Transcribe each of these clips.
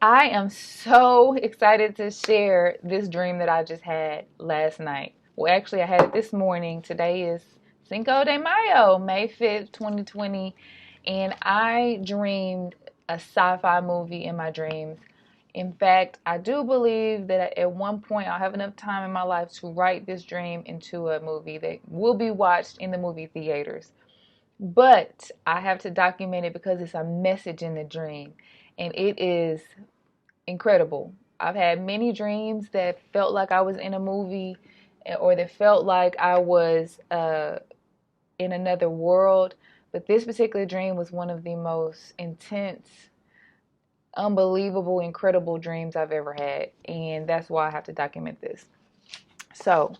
I am so excited to share this dream that I just had last night. Well, actually, I had it this morning. Today is Cinco de Mayo, May 5th, 2020. And I dreamed a sci fi movie in my dreams. In fact, I do believe that at one point I'll have enough time in my life to write this dream into a movie that will be watched in the movie theaters. But I have to document it because it's a message in the dream. And it is incredible. I've had many dreams that felt like I was in a movie or that felt like I was in another world. But this particular dream was one of the most intense, unbelievable, incredible dreams I've ever had. And that's why I have to document this. So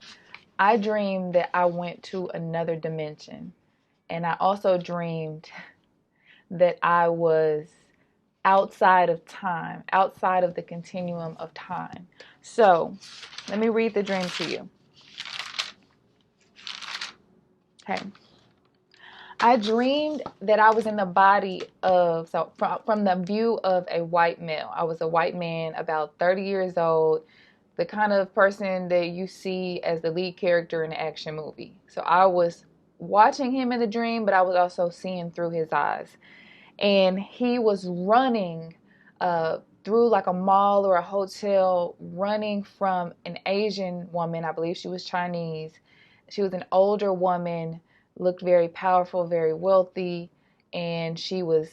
I dreamed that I went to another dimension. And I also dreamed that I was outside of time, outside of the continuum of time. So let me read the dream to you. Okay. I dreamed that I was in the body of, so from the view of a white male. I was a white man, about 30 years old, the kind of person that you see as the lead character in an action movie. So I was watching him in the dream, but I was also seeing through his eyes. And he was running through like a mall or a hotel, running from an Asian woman. I believe she was Chinese. She was an older woman, looked very powerful, very wealthy, and she was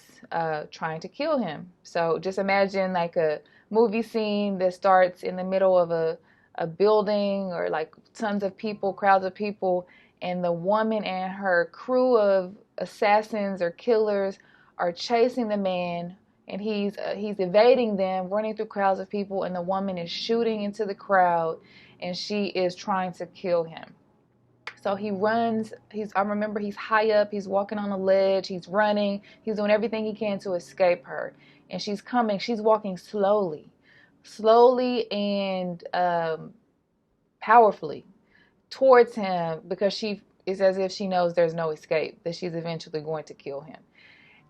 trying to kill him. So just imagine like a movie scene that starts in the middle of a building or like tons of people, crowds of people, and the woman and her crew of assassins or killers are chasing the man, and he's evading them, running through crowds of people, and the woman is shooting into the crowd, and she is trying to kill him. So he runs. I remember he's high up. He's walking on a ledge. He's running. He's doing everything he can to escape her, and she's coming. She's walking slowly, slowly and powerfully towards him because she is as if she knows there's no escape. That she's eventually going to kill him.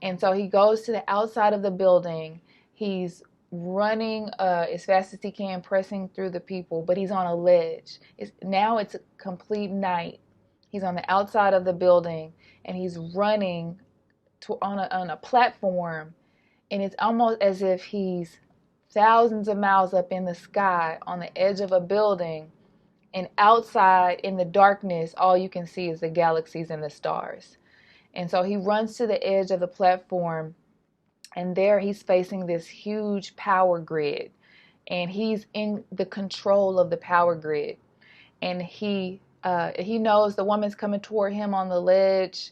And so he goes to the outside of the building. He's running as fast as he can, pressing through the people, but he's on a ledge. Now it's a complete night. He's on the outside of the building, and he's running on a platform, and it's almost as if he's thousands of miles up in the sky on the edge of a building, and outside in the darkness, all you can see is the galaxies and the stars. And so he runs to the edge of the platform, and there he's facing this huge power grid, and he's in the control of the power grid. And he knows the woman's coming toward him on the ledge.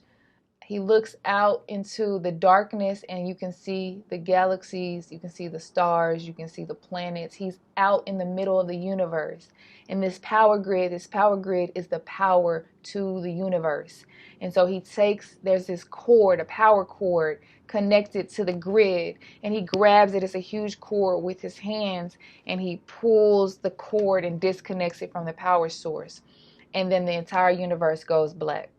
He looks out into the darkness, and you can see the galaxies, you can see the stars, you can see the planets. He's out in the middle of the universe. And this power grid is the power to the universe. And so there's this cord, a power cord connected to the grid, and he grabs it. It's a huge cord with his hands, and he pulls the cord and disconnects it from the power source. And then the entire universe goes black.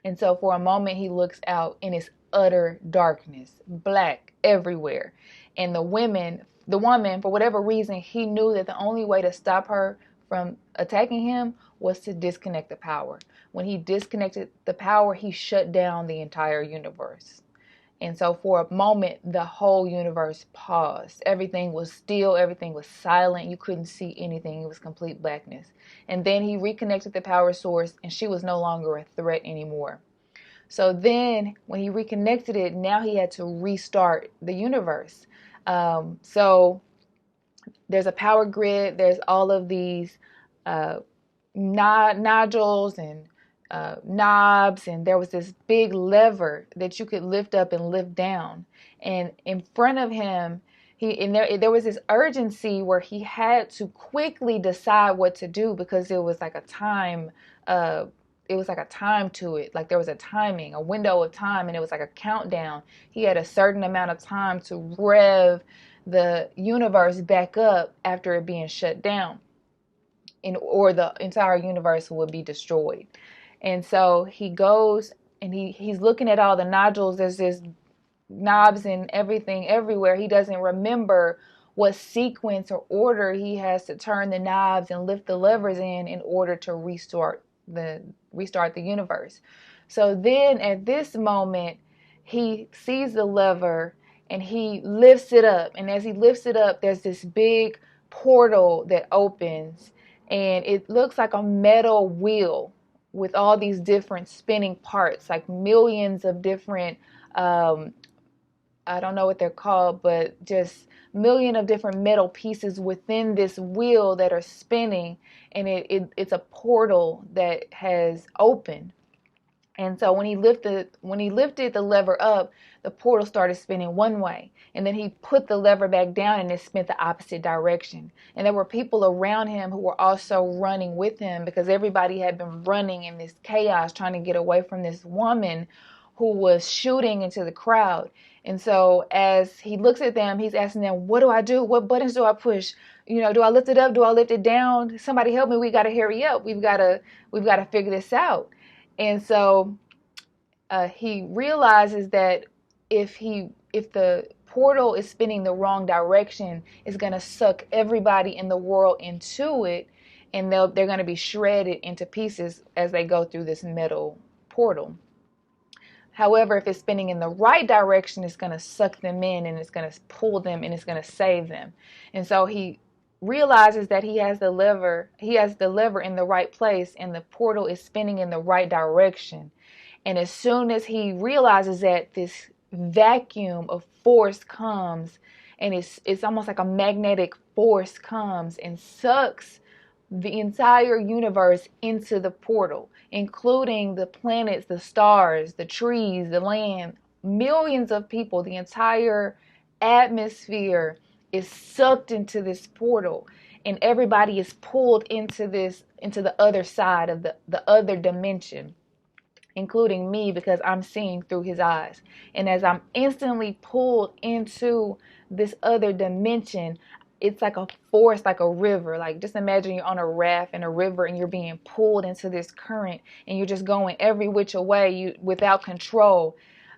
And so for a moment, he looks out, and it's utter darkness, black everywhere. And the woman, for whatever reason, he knew that the only way to stop her from attacking him was to disconnect the power. When he disconnected the power, he shut down the entire universe. And so for a moment, the whole universe paused. Everything was still, everything was silent. You couldn't see anything. It was complete blackness. And then he reconnected the power source, and she was no longer a threat anymore. So then when he reconnected it, now he had to restart the universe. So there's a power grid. There's all of these nodules and knobs, and there was this big lever that you could lift up and lift down. And in front of him, there was this urgency where he had to quickly decide what to do, because it was like a time to it. Like there was a timing, a window of time, and it was like a countdown. He had a certain amount of time to rev the universe back up after it being shut down, or the entire universe would be destroyed. And so he goes, and he's looking at all the nodules. There's this knobs and everything everywhere. He doesn't remember what sequence or order he has to turn the knobs and lift the levers in order to restart the universe. So then at this moment, he sees the lever and he lifts it up. And as he lifts it up, there's this big portal that opens, and it looks like a metal wheel with all these different spinning parts, like millions of different I don't know what they're called, but just million of different metal pieces within this wheel that are spinning, and it's a portal that has opened. And so when he lifted the lever up, the portal started spinning one way. And then he put the lever back down and it spun the opposite direction. And there were people around him who were also running with him, because everybody had been running in this chaos trying to get away from this woman who was shooting into the crowd. And so as he looks at them, he's asking them, what do I do? What buttons do I push? Do I lift it up? Do I lift it down? Somebody help me. We got to hurry up. We've got to figure this out. And so he realizes that if the portal is spinning the wrong direction, it's going to suck everybody in the world into it, and they're going to be shredded into pieces as they go through this metal portal. However, if it's spinning in the right direction, it's going to suck them in, and it's going to pull them, and it's going to save them. And so he realizes that he has the lever in the right place, and the portal is spinning in the right direction. And as soon as he realizes that, this vacuum of force comes, and it's almost like a magnetic force comes and sucks the entire universe into the portal, including the planets, the stars, the trees, the land, millions of people. The entire atmosphere is sucked into this portal, and everybody is pulled into the other side of the other dimension, including me, because I'm seeing through his eyes. And as I'm instantly pulled into this other dimension, it's like a force, like a river. Like, just imagine you're on a raft in a river and you're being pulled into this current, and you're just going every which way without control.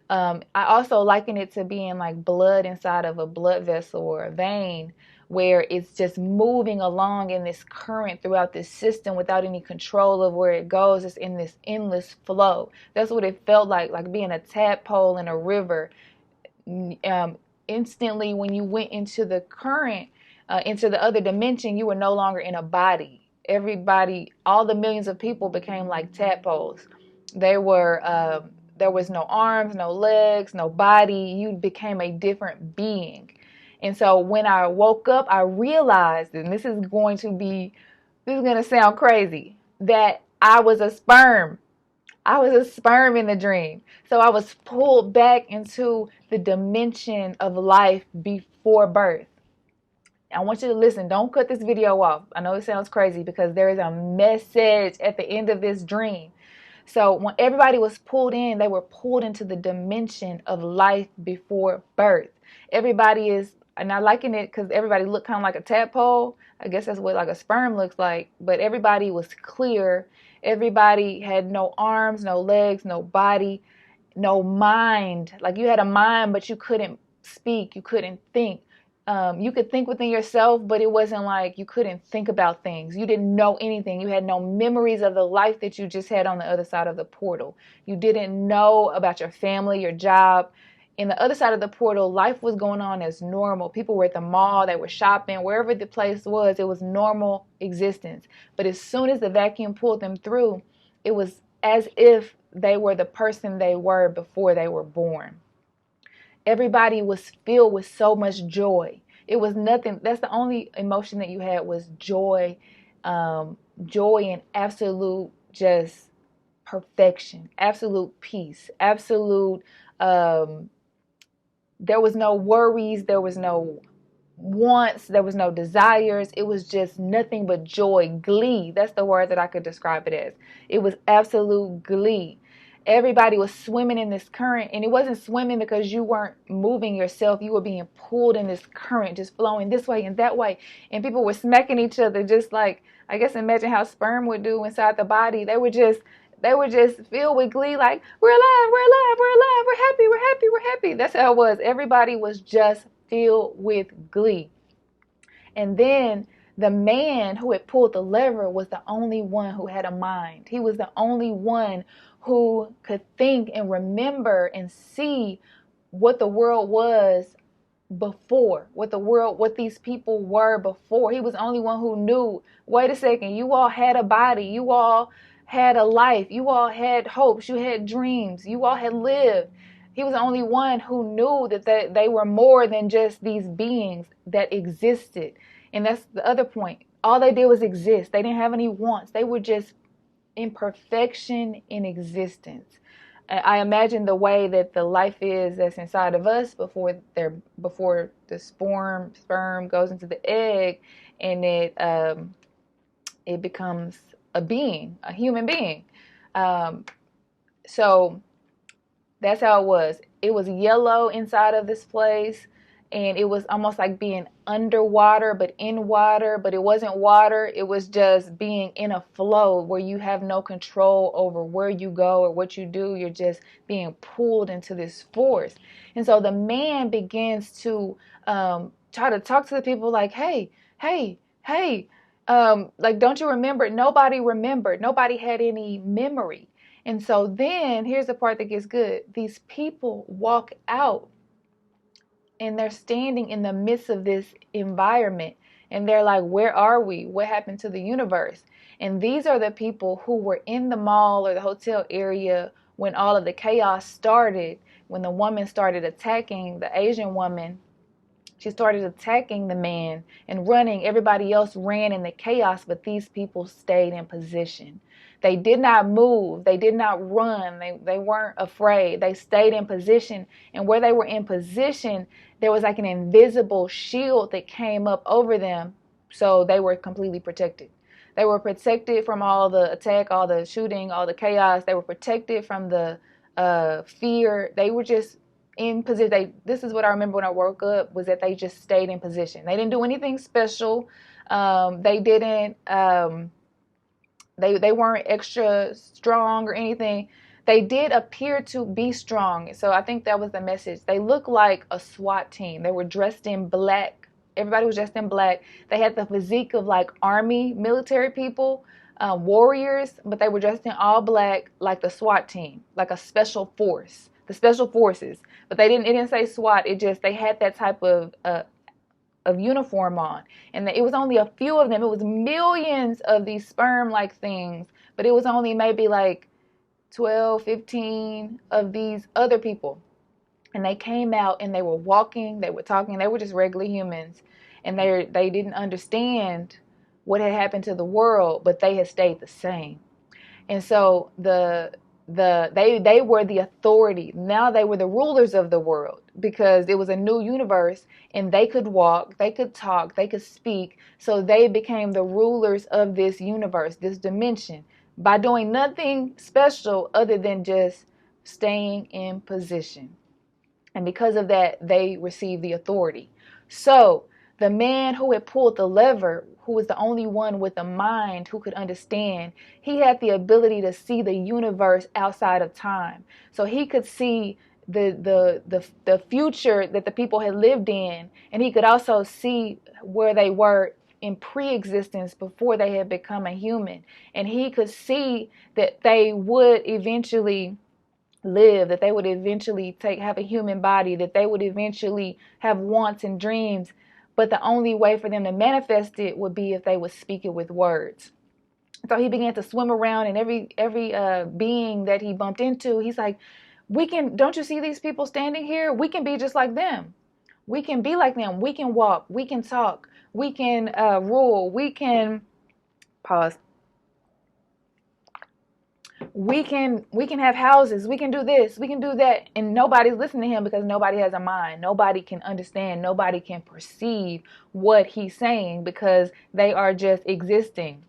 I also liken it to being like blood inside of a blood vessel or a vein, where it's just moving along in this current throughout this system without any control of where it goes. It's in this endless flow. That's what it felt like being a tadpole in a river. Instantly, when you went into the current, into the other dimension, you were no longer in a body. Everybody, all the millions of people became like tadpoles. There was no arms, no legs, no body. You became a different being. And so when I woke up, I realized, and this is going to sound crazy, that I was a sperm. I was a sperm in the dream. So I was pulled back into the dimension of life before birth. I want you to listen. Don't cut this video off. I know it sounds crazy, because there is a message at the end of this dream. So when everybody was pulled in, they were pulled into the dimension of life before birth. Everybody is, and I liken it because everybody looked kind of like a tadpole. I guess that's what like a sperm looks like. But everybody was clear. Everybody had no arms, no legs, no body, no mind. Like, you had a mind, but you couldn't speak. You couldn't think. You could think within yourself, but it wasn't like you couldn't think about things. You didn't know anything. You had no memories of the life that you just had on the other side of the portal. You didn't know about your family, your job. In the other side of the portal, life was going on as normal. People were at the mall, they were shopping, wherever the place was, it was normal existence. But as soon as the vacuum pulled them through, it was as if they were the person they were before they were born. Everybody was filled with so much joy. It was nothing. That's the only emotion that you had, was joy, joy and absolute just perfection, absolute peace, absolute. There was no worries. There was no wants. There was no desires. It was just nothing but joy, glee. That's the word that I could describe it as. It was absolute glee. Everybody was swimming in this current, and it wasn't swimming because you weren't moving yourself. You were being pulled in this current, just flowing this way and that way. And people were smacking each other, just like, I guess, imagine how sperm would do inside the body. They were just They were just filled with glee, like, we're alive, we're alive, we're alive, we're happy, we're happy, we're happy. That's how it was. Everybody was just filled with glee. And then the man who had pulled the lever was the only one who had a mind. He was the only one who could think and remember and see what the world was before, what these people were before. He was the only one who knew, wait a second, you all had a body, you all had a life, you all had hopes, you had dreams, you all had lived. He was the only one who knew that they were more than just these beings that existed. And that's the other point. All they did was exist. They didn't have any wants. They were just imperfection in existence. I imagine the way that the life is that's inside of us before the sperm goes into the egg, and it becomes a being, a human being. So that's how it was. It was yellow inside of this place, and it was almost like being underwater, but in water, but it wasn't water. It was just being in a flow where you have no control over where you go or what you do. You're just being pulled into this force. And so the man begins to try to talk to the people like, hey, hey, hey, like, don't you remember? Nobody remembered. Nobody had any memory. And so then here's the part that gets good. These people walk out, and they're standing in the midst of this environment, and they're like, where are we? What happened to the universe? And these are the people who were in the mall or the hotel area when all of the chaos started, when the woman started attacking the Asian woman. She started attacking the man and running. Everybody else ran in the chaos, but these people stayed in position. They did not move. They did not run. They weren't afraid. They stayed in position. And where they were in position, there was like an invisible shield that came up over them. So they were completely protected. They were protected from all the attack, all the shooting, all the chaos. They were protected from the fear. They were just in position. This is what I remember when I woke up, was that they just stayed in position. They didn't do anything special. They didn't. They weren't extra strong or anything. They did appear to be strong. So I think that was the message. They looked like a SWAT team. They were dressed in black. Everybody was dressed in black. They had the physique of like army, military people, warriors, but they were dressed in all black, like the SWAT team, like a special force, the special forces. But it didn't say SWAT. They had that type of uniform on, and it was only a few of them. It was millions of these sperm-like things, but it was only maybe like 12, 15 of these other people. And they came out, and they were walking, they were talking, they were just regular humans, and they didn't understand what had happened to the world, but they had stayed the same. And so they were the authority. Now they were the rulers of the world, because it was a new universe, and they could walk, they could talk, they could speak. So they became the rulers of this universe, this dimension, by doing nothing special other than just staying in position. And because of that, they received the authority. So the man who had pulled the lever, who was the only one with a mind who could understand, he had the ability to see the universe outside of time. So he could see the future that the people had lived in, and he could also see where they were in pre-existence before they had become a human. And he could see that they would eventually live, that they would eventually have a human body, that they would eventually have wants and dreams. But the only way for them to manifest it would be if they would speak it with words. So he began to swim around, and every being that he bumped into, he's like, don't you see these people standing here? We can be just like them. We can be like them. We can walk. We can talk. We can rule. We can pause. We can have houses. We can do this. We can do that. And nobody's listening to him, because nobody has a mind. Nobody can understand. Nobody can perceive what he's saying, because they are just existing.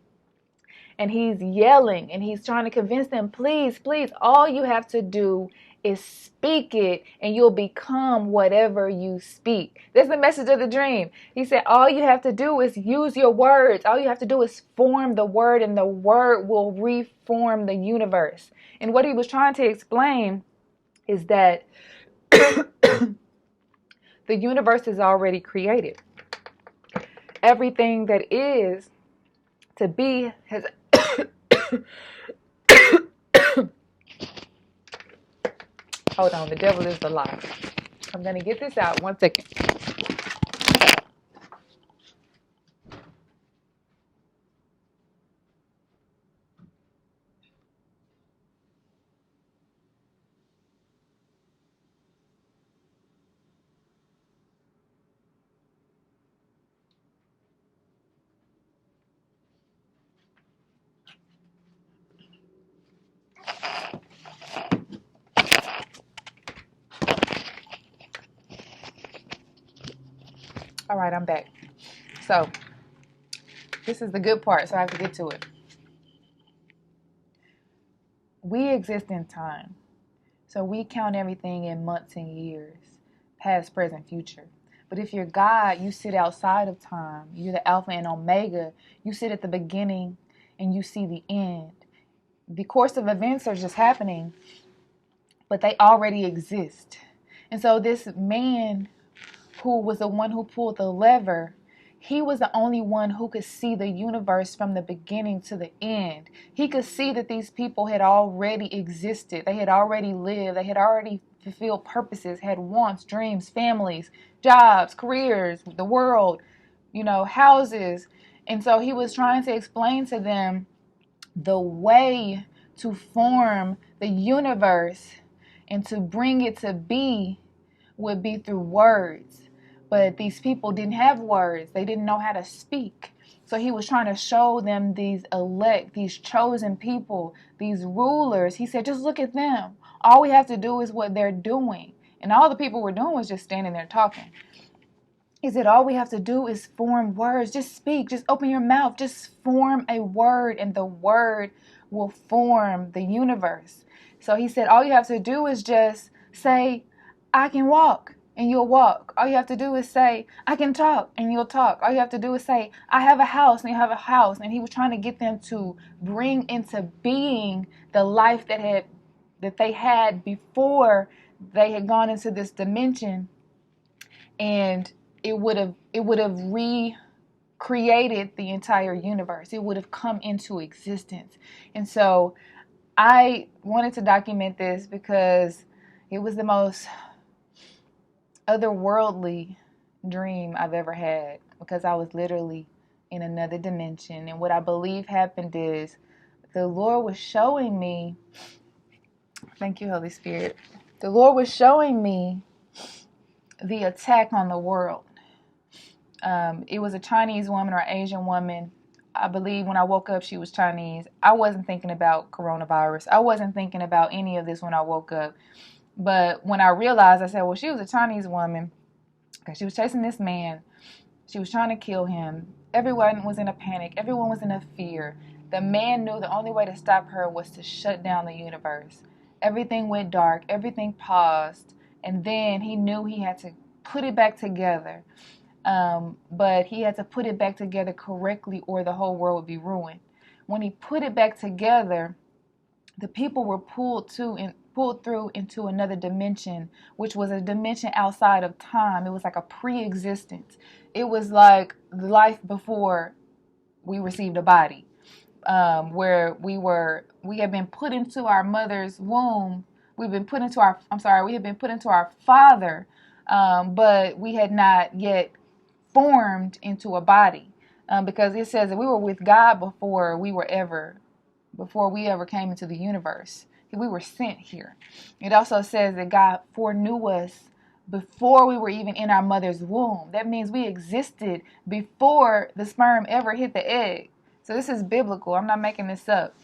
And he's yelling, and he's trying to convince them, please, please, all you have to do is speak it and you'll become whatever you speak. That's the message of the dream. He said, all you have to do is use your words. All you have to do is form the word, and the word will reform the universe. And what he was trying to explain is that the universe is already created. Everything that is to be has hold on, the devil is a lie. I'm going to get this out 1 second. All right, I'm back. So this is the good part, so I have to get to it. We exist in time. So we count everything in months and years, past, present, future. But if you're God, you sit outside of time. You're the Alpha and Omega. You sit at the beginning and you see the end. The course of events are just happening, but they already exist. And so this man who was the one who pulled the lever, he was the only one who could see the universe from the beginning to the end. He could see that these people had already existed. They had already lived. They had already fulfilled purposes, had wants, dreams, families, jobs, careers, the world, houses. And so he was trying to explain to them the way to form the universe and to bring it to be would be through words. But these people didn't have words. They didn't know how to speak. So he was trying to show them these elect, these chosen people, these rulers. He said, just look at them. All we have to do is what they're doing. And all the people were doing was just standing there talking. He said, all we have to do is form words. Just speak. Just open your mouth. Just form a word, and the word will form the universe. So he said, all you have to do is just say, I can walk, and you'll walk. All you have to do is say, I can talk, and you'll talk. All you have to do is say, I have a house, and you have a house. And he was trying to get them to bring into being the life that they had before they had gone into this dimension, and it would have recreated the entire universe. It would have come into existence. And so I wanted to document this because it was the most otherworldly dream I've ever had, because I was literally in another dimension. And what I believe happened is the Lord was showing me, thank you, Holy Spirit. The Lord was showing me the attack on the world. It was a Chinese woman or Asian woman. I believe when I woke up, she was Chinese. I wasn't thinking about coronavirus. I wasn't thinking about any of this when I woke up. But when I realized, I said, well, she was a Chinese woman because she was chasing this man. She was trying to kill him. Everyone was in a panic. Everyone was in a fear. The man knew the only way to stop her was to shut down the universe. Everything went dark. Everything paused. And then he knew he had to put it back together. But he had to put it back together correctly or the whole world would be ruined. When he put it back together, the people were pulled through into another dimension, which was a dimension outside of time. It was like a pre-existence. It was like life before we received a body, where we had been put into our mother's womb. We had been put into our father, but we had not yet formed into a body, because it says that we were with God before we ever came into the universe. We were sent here. It also says that God foreknew us before we were even in our mother's womb. That means we existed before the sperm ever hit the egg. So this is biblical. I'm not making this up.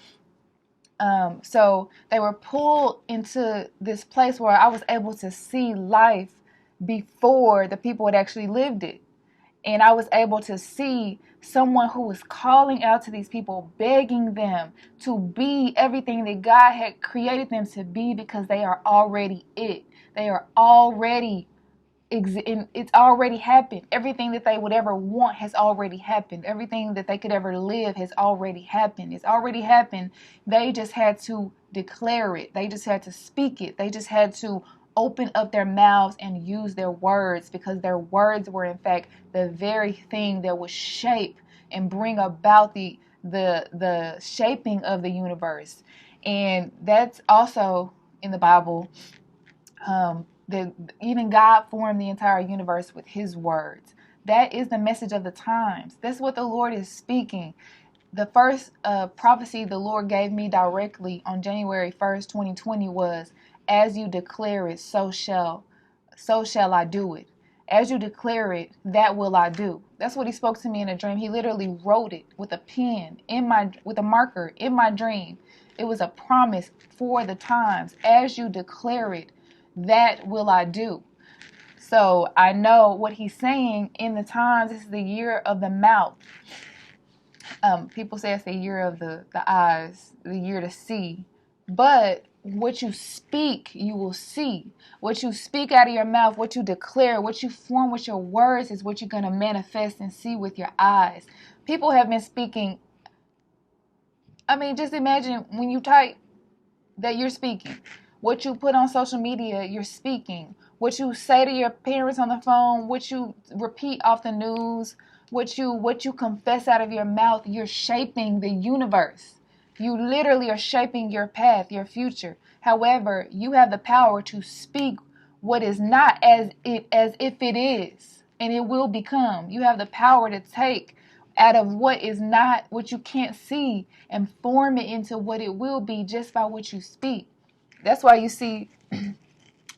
So they were pulled into this place where I was able to see life before the people had actually lived it. And I was able to see someone who was calling out to these people, begging them to be everything that God had created them to be, because they are already it. They are already it's already happened. Everything that they would ever want has already happened. Everything that they could ever live has already happened. It's already happened. They just had to declare it. They just had to speak it. They just had to open up their mouths and use their words, because their words were in fact the very thing that would shape and bring about the shaping of the universe. And that's also in the Bible. That even God formed the entire universe with his words. That is the message of the times. That's what the Lord is speaking. The first prophecy the Lord gave me directly on January 1st, 2020 was, as you declare it, so shall I do it. As you declare it, that will I do. That's what he spoke to me in a dream. He literally wrote it with a pen with a marker in my dream. It was a promise for the times. As you declare it, that will I do. So I know what he's saying in the times. This is the year of the mouth. People say it's the year of the eyes, the year to see. But what you speak, you will see. What you speak out of your mouth, what you declare, what you form with your words is what you're going to manifest and see with your eyes. People have been speaking. I mean, just imagine when you type that you're speaking. What you put on social media, you're speaking. What you say to your parents on the phone, what you repeat off the news, what you confess out of your mouth, you're shaping the universe. You literally are shaping your path, your future. However, you have the power to speak what is not as if it is, and it will become. You have the power to take out of what is not, what you can't see, and form it into what it will be just by what you speak. That's why you see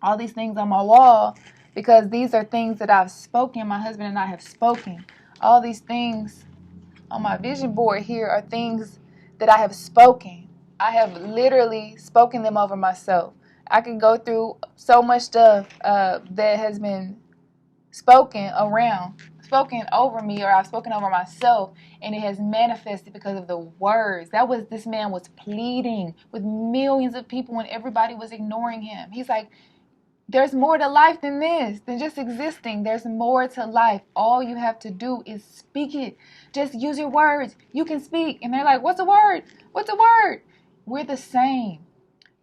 all these things on my wall, because these are things that I've spoken. My husband and I have spoken. All these things on my vision board here are things that I have spoken. I have literally spoken them over myself. I can go through so much stuff that has been spoken over me, or I've spoken over myself, and it has manifested because of the words. This man was pleading with millions of people when everybody was ignoring him. He's like, there's more to life than this, than just existing. There's more to life. All you have to do is speak it. Just use your words. You can speak. And they're like, what's a word? What's a word? We're the same.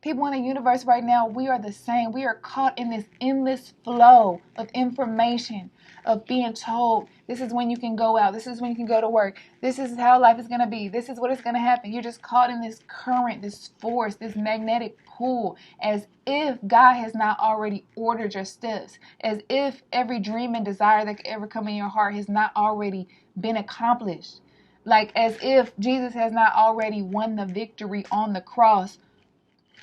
People in the universe right now, we are the same. We are caught in this endless flow of information, of being told, this is when you can go out. This is when you can go to work. This is how life is going to be. This is what is going to happen. You're just caught in this current, this force, this magnetic pull, as if God has not already ordered your steps, as if every dream and desire that could ever come in your heart has not already been accomplished. Like as if Jesus has not already won the victory on the cross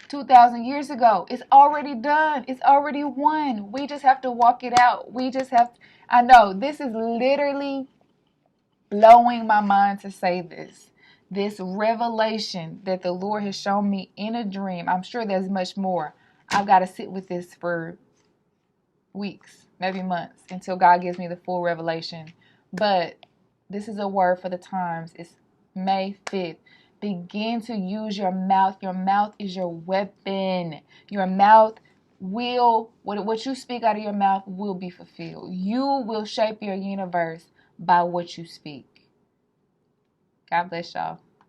2,000 years ago. It's already done. It's already won. We just have to walk it out. I know this is literally blowing my mind to say this. This revelation that the Lord has shown me in a dream. I'm sure there's much more. I've got to sit with this for weeks, maybe months, until God gives me the full revelation. But this is a word for the times. It's May 5th. Begin to use your mouth. Your mouth is your weapon. Your mouth what you speak out of your mouth will be fulfilled. You will shape your universe by what you speak. God bless y'all.